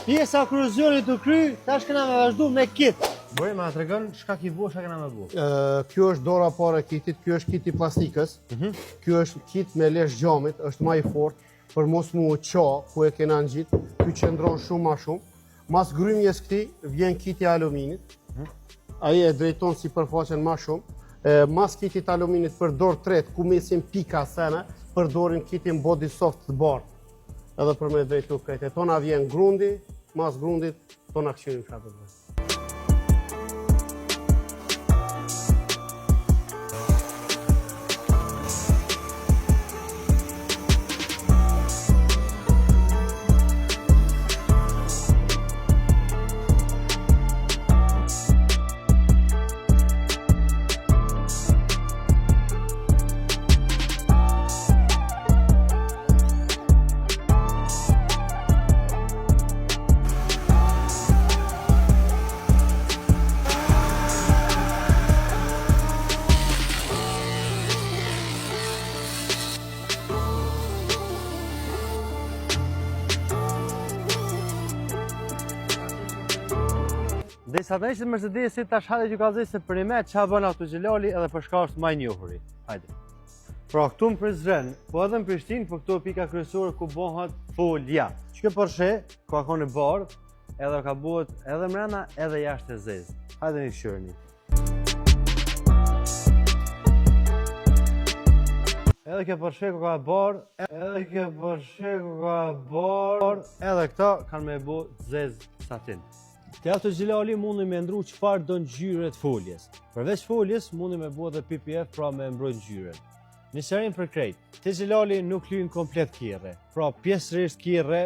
Pjesa korozionit të kry, tash kena me vazhdu me kit. Bëri ma tregon çka ki bu, çka kena me bu. Kjo është dora parë e kitit, kjo është kiti plastikës. Kjo është kit me lesh gjamit, është më i fortë për mos mu qa ku e kena ngjit. Ky qëndron shumë ma shumë. Mas grymjes këtij vjen kiti aluminit. Ai e drejton sipërfaqen ma shumë. Mas kitit aluminit për dorë tret, ku mesin pika sene, përdorin kitin body soft të bardh. Edhe për me drejtu këtë. Tona vjen grundi, mas grundit, tona këshirim shatë të dhe. Dhe sa të ishte Mercedesit, tash hajde që ka zej se për me qa bën autogjilali edhe për shka është maj njohuri. Hajde. Pra këtu në Prizren, po edhe në Prishtinë, po këtu pika kryesore ku bëhet folja. Që kjo Porsche, ka kone bardh, edhe ka bëhet edhe mrena edhe jashtë e zezë. Hajde një shërni. Edhe kjo Porsche ku ka bardh, edhe këta kanë me bu zezë satin. Te autogjilali mundi me ndru çfarë do ngjyre të foljes. Përveç foljes mundi me bë edhe PPF, pra me mbrojt ngjyrën. Në serin për krejt, te gjilali nuk lyen komplet kirre, pra pjesërisht kirre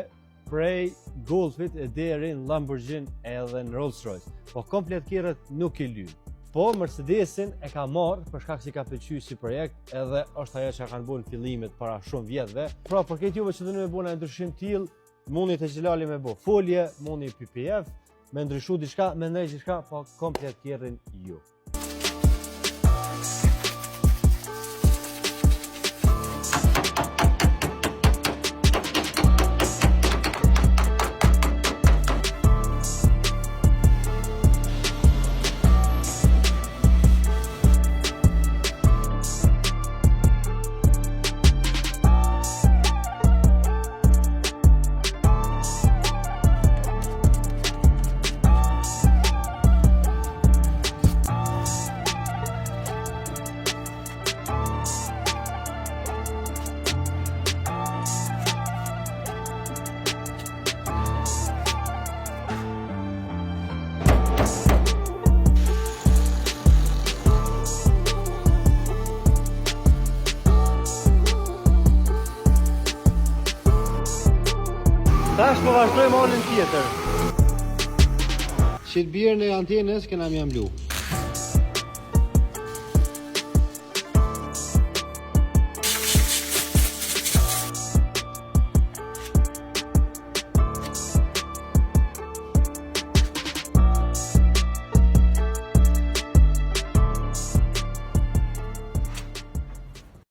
prej Golfit e deri në Lamborghini edhe në Rolls-Royce, po komplet kirret nuk i lyen. Po Mercedesin e ka marrë për shkak se ka pëlqyer si projekt, edhe është ajo që kanë bën fillimet para shumë vjetëve. Pra për këtë juve që doni me bëna ndryshim tillë, mundi te gjilali me bë folje, mundi PPF, me ndryshu diçka, me ndrej diçka, po komplet kirrin ju. Tash po vazhdojmë anën tjetër. Që të bjerë në antenës kena mjamblu.